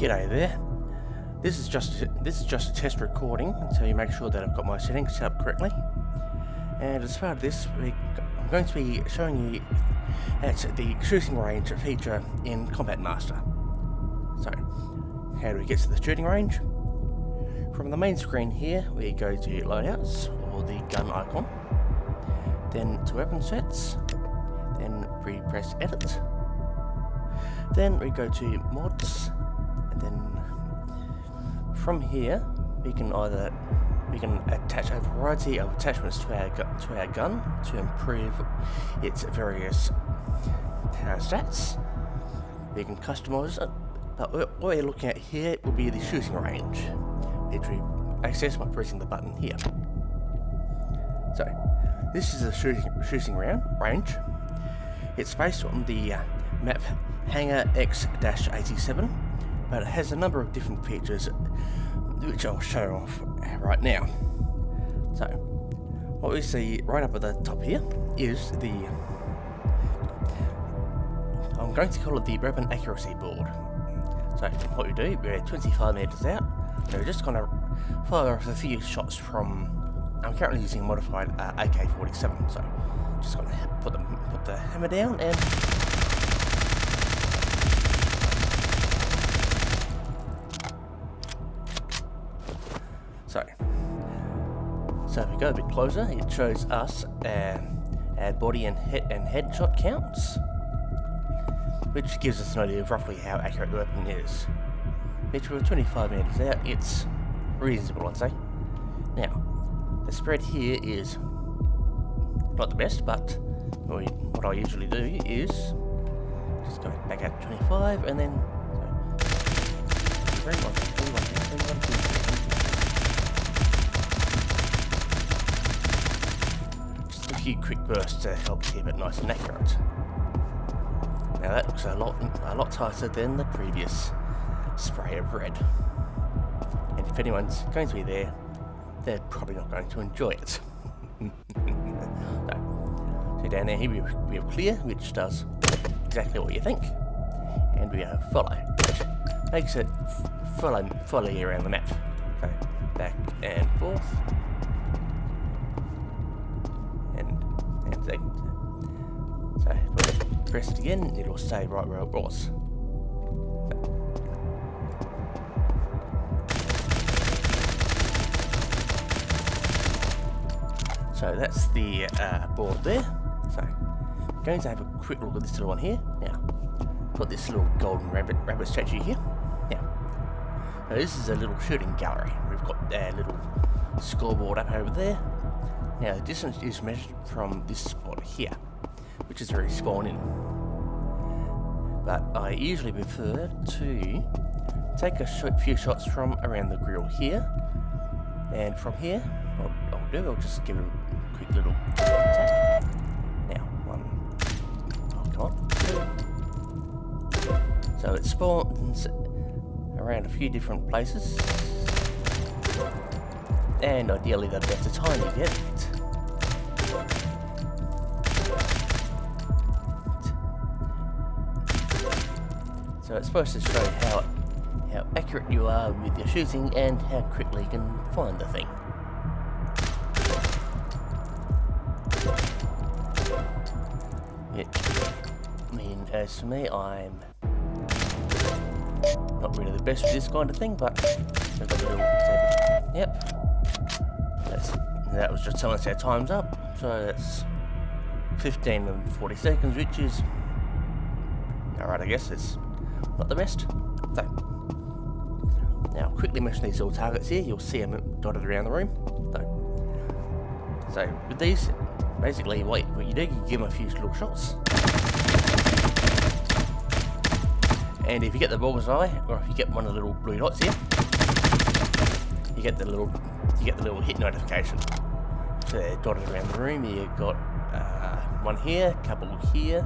G'day there. This is just a test recording, so you make sure that I've got my settings set up correctly. And as part of this, I'm going to be showing you at the shooting range feature in Combat Master. So, how do we get to the shooting range? From the main screen here, we go to loadouts, or the gun icon, then to weapon sets, then we press edit, then we go to mods, and then from here we can attach a variety of attachments to our gun to improve its various stats. We can customize it, but what we're looking at here will be the shooting range, which we access by pressing the button here. So this is a shooting range. It's based on the map Hangar X-87, but it has a number of different features which I'll show off right now. So what we see right up at the top here is I'm going to call it the weapon accuracy board. So what we do, we're 25 meters out, so we're just going to fire off a few shots from, I'm currently using a modified AK-47, so just going to put the hammer down and so if we go a bit closer, it shows us our body and headshot counts, which gives us an idea of roughly how accurate the weapon is. Which we're 25 meters out, it's reasonable, I'd say. Now, the spread here is not the best, but what I usually do is just go back at 25 and then just a few quick bursts to help keep it nice and accurate. Now that looks a lot tighter than the previous spray of red, and if anyone's going to be there, they're probably not going to enjoy it. So down there here we have clear, which does exactly what you think, and we have follow, which makes it follow you around the map. So back and forth, and second. So if I press it again, it'll stay right where it was. So that's the board there. So I'm going to have a quick look at this little one here. Now, got this little golden rabbit statue here. Now, this is a little shooting gallery. We've got a little scoreboard up over there. Now the distance is measured from this spot here, which is where you spawn in. But I usually prefer to take a few shots from around the grill here, and from here, what I'll do, I'll just give it a quick little tap. Now, come on, two. So it spawns around a few different places, and ideally the better time you get. So it's supposed to show how accurate you are with your shooting and how quickly you can find the thing. I mean, as for me, I'm not really the best with this kind of thing, but I've got a little table. Yep. That was just telling us our time's up, so that's 15 and 40 seconds, which is alright, I guess. It's not the best. So, now quickly mention these little targets here. You'll see them dotted around the room. So with these, basically what you do, you give them a few little shots, and if you get the bullseye, or if you get one of the little blue dots here, you get the little hit notification. So they're dotted around the room. You've got one here, a couple here,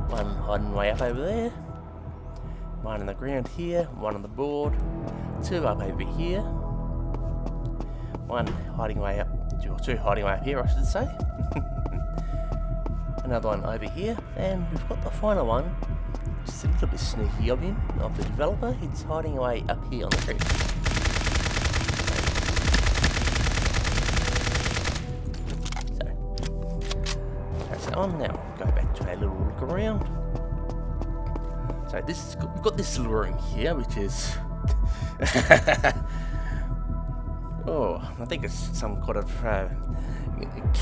one hiding way up over there, one on the ground here, one on the board, two up over here, one hiding way up, or two hiding way up here, I should say. Another one over here, and we've got the final one Just a little bit sneaky of him, of the developer. It's hiding away up here on the creek. So that's that one. Now go back to our little look around. So we've got this little room here, which is oh, I think it's some kind of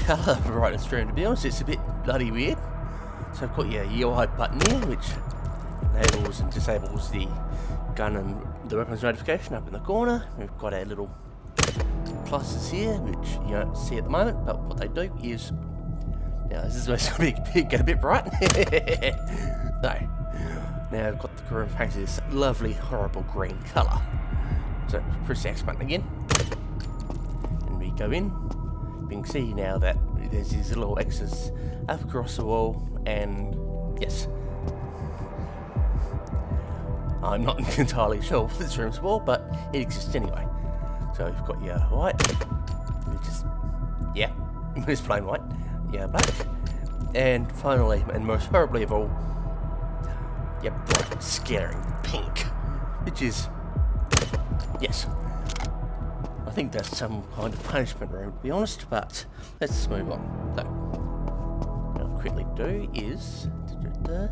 colour brightness room. To be honest, it's a bit bloody weird. So I've got your UI button here, which enables and disables the gun and the weapons notification up in the corner. We've got our little pluses here, which you don't see at the moment, but what they do is, now this is going to get a bit bright. So, now I've got the room painted this lovely, horrible green colour. So press the X button again, and we go in. You can see now that there's these little X's up across the wall, and yes, I'm not entirely sure what this room's for, but it exists anyway. So you've got your white, which is, yeah, it's plain white, yeah, black, and finally, and most horribly of all, your bright, scaring pink, which is, yes, I think that's some kind of punishment room, to be honest, but let's move on. So, what I'll quickly do is, so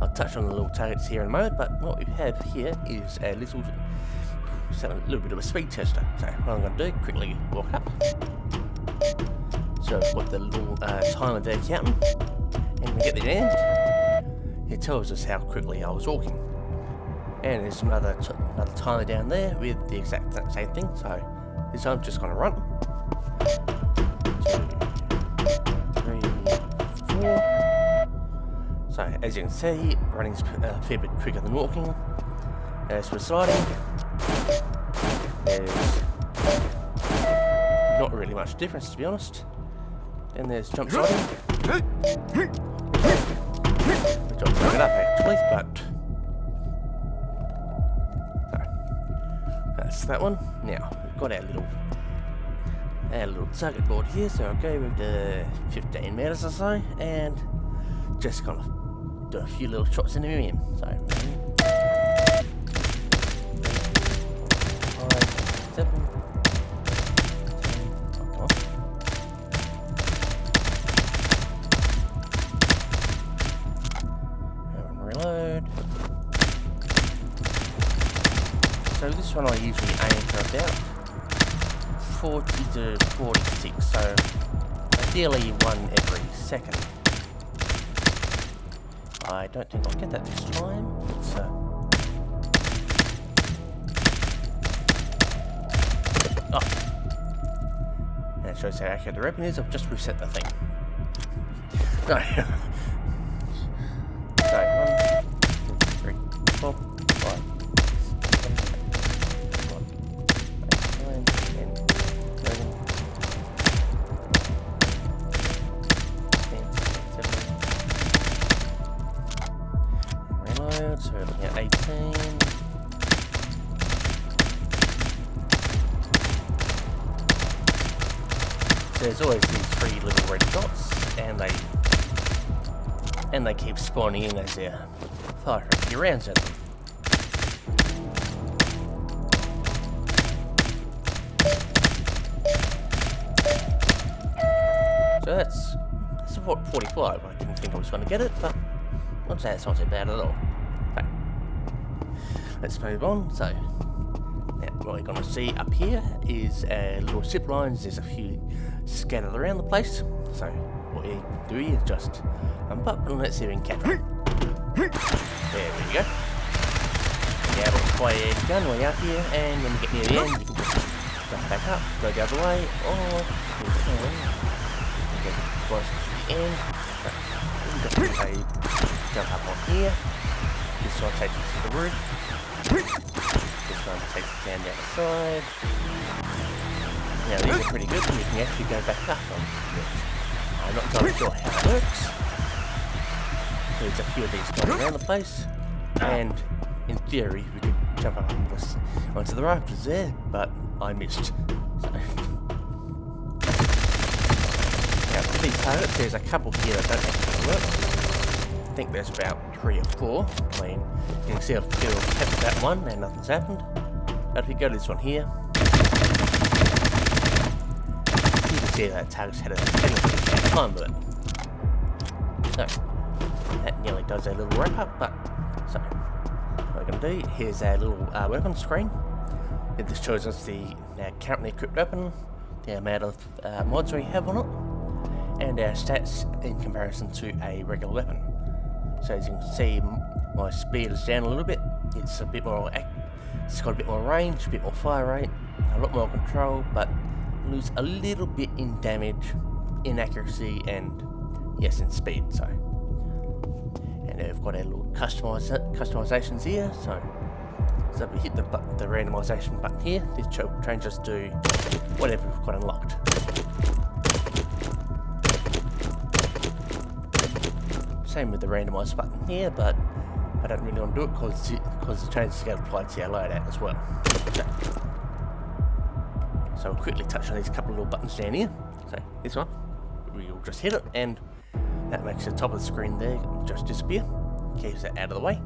I'll touch on the little targets here in a moment, but what we have here is a little bit of a speed tester. So what I'm going to do, quickly walk up. So I've got the little timer there counting, and we get the end. It tells us how quickly I was walking. And there's another timer down there with the exact same thing. So this time I'm just going to run. 2, 3, 4. So as you can see, running's a fair bit quicker than walking. As for sliding, there's not really much difference, to be honest. Then there's jump sliding, which I'll bring it up actually, but so that's that one. Now we've got our little target board here, so I'll go with the 15 meters or so, and just kind of do a few little shots in the medium. So 5, 7. So this one I usually aim for about 40 to 46, so ideally one every second. I don't think I'll get that this time. And it shows how accurate the weapon is. I've just reset the thing. No. So 1, 2, 3, 4, 5. 7. So we're looking at 18. So there's always these 3 little red dots, and they keep spawning in as they're firing your rounds at them. So that's what 45. I didn't think I was going to get it, but I'd say it's not too bad at all. Okay. Let's move on. So now what we're going to see up here is little zip lines. There's a few scattered around the place. So what you do is just jump up and let's see if we can catch one. There we go. Yeah, we'll fire your gun way up here, and when you get near the end, you can just jump back up, go the other way, or you can get close to the end. So you can just jump up on here. This one takes us to the roof. This one takes us down the side. Now these are pretty good, and you can actually go back up on them. I'm not entirely sure how it works. So there's a few of these going around the place, and in theory we could jump up onto the rafters there, but I missed. So. Now for these targets, there's a couple here that don't actually work. think there's about 3 or 4. I mean, you can see I've tapped that one and nothing's happened. But if we go to this one here, you can see that target's had a time with it. So, that nearly does a little wrap up, but, so, what we're going to do, here's a little weapon screen. This shows us the currently equipped weapon, the amount of mods we have on it, and our stats in comparison to a regular weapon. So as you can see, my speed is down a little bit. It's a bit more, it's got a bit more range, a bit more fire rate, a lot more control, but lose a little bit in damage, in accuracy, and yes, in speed. So, and we've got our little customizations here. So if we hit the randomization button here, this changes to whatever we've got unlocked. Same with the randomize button here, but I don't really want to do it because the changes get applied to our loadout as well. So we'll quickly touch on these couple of little buttons down here. So this one, we'll just hit it, and that makes the top of the screen there just disappear. Keeps it out of the way.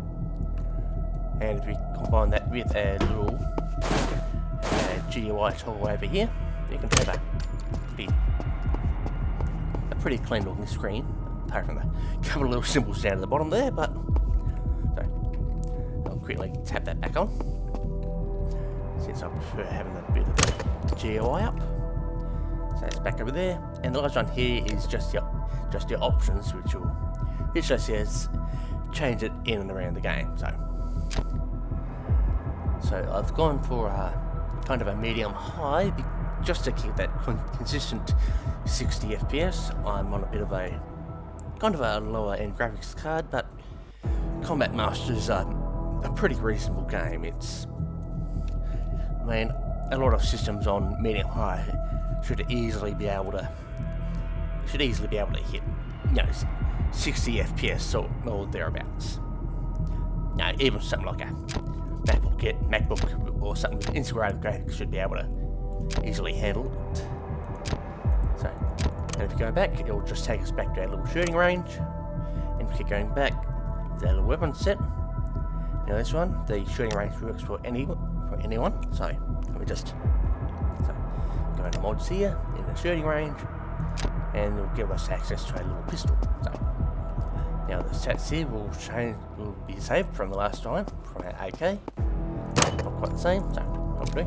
And if we combine that with a little GUI tool over here, you can have a pretty clean looking screen, apart from the couple of little symbols down at the bottom there, but so I'll quickly tap that back on, since I prefer having a bit of the GUI up. So it's back over there, and the last one here is just your options, which just says change it in and around the game. So I've gone for kind of a medium high, just to keep that consistent 60 FPS. I'm on a bit of a kind of a lower end graphics card, but Combat Master's a pretty reasonable game. I mean, a lot of systems on medium high should easily be able to hit, 60 FPS or thereabouts. Even something like a MacBook or something with integrated graphics should be able to easily handle it. So, and if you go back, it will just take us back to our little shooting range. And if you keep going back, there's our little weapon set. Now this one, the shooting range works for anyone. So let me just go into mods here in the shooting range, and it'll give us access to a little pistol. So now the stats here will be saved from the last time from our AK. Not quite the same, so I'll do.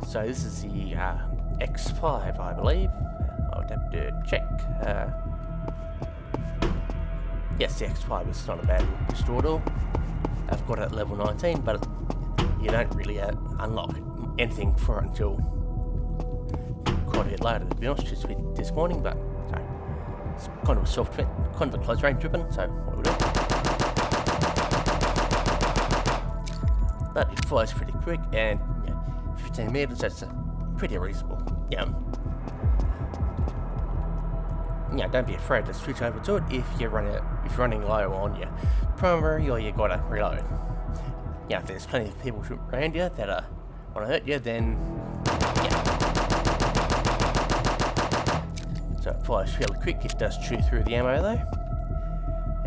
So this is the X5, I believe. I would have to check. Yes, the X5 is not a bad pistol at all. I've got it at level 19, but you don't really unlock anything for it until quite a bit later, to be honest. It's a bit disappointing, but so it's kind of a soft fit, kind of a close range weapon, so what we'll do. But it fires pretty quick, and 15 meters, that's pretty reasonable. Don't be afraid to switch over to it if you're running low on your primary or you gotta reload. If there's plenty of people around you that want to hurt you, then So it fires fairly quick. It does chew through the ammo though.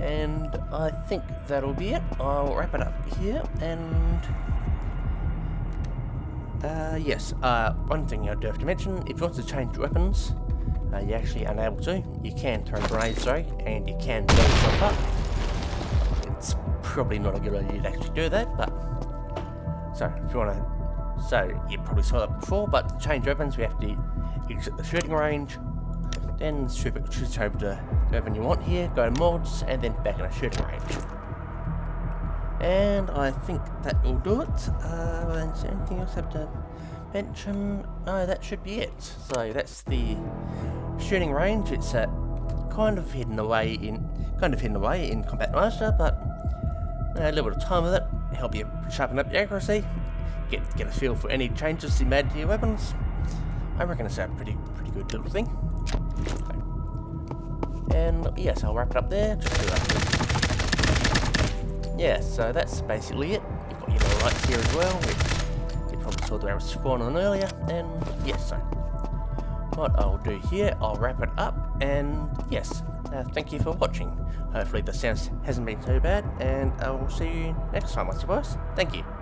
And I think that'll be it. I'll wrap it up here, and yes, one thing I do have to mention, if you want to change weapons, you're actually unable to. You can throw grenades though, and you can blow yourself up. It's probably not a good idea to actually do that, but so if you want to, so you probably saw that before, but to change weapons we have to exit the shooting range, then switch over to the weapon you want here, go to mods, and then back in a shooting range. And I think that will do it. Is there anything else I have to mention? No, that should be it. So that's the shooting range. It's kind of hidden away in Combat Master, but a little bit of time with it, help you sharpen up your accuracy, get a feel for any changes you made to your weapons. I reckon it's a pretty good little thing. And yes, I'll wrap it up there. Yeah, so that's basically it. You've got your little lights here as well, which you probably saw that I was spawning on earlier. And yes, so what I'll do here, I'll wrap it up, and yes, thank you for watching. Hopefully the sound hasn't been too bad, and I will see you next time, I suppose. Thank you.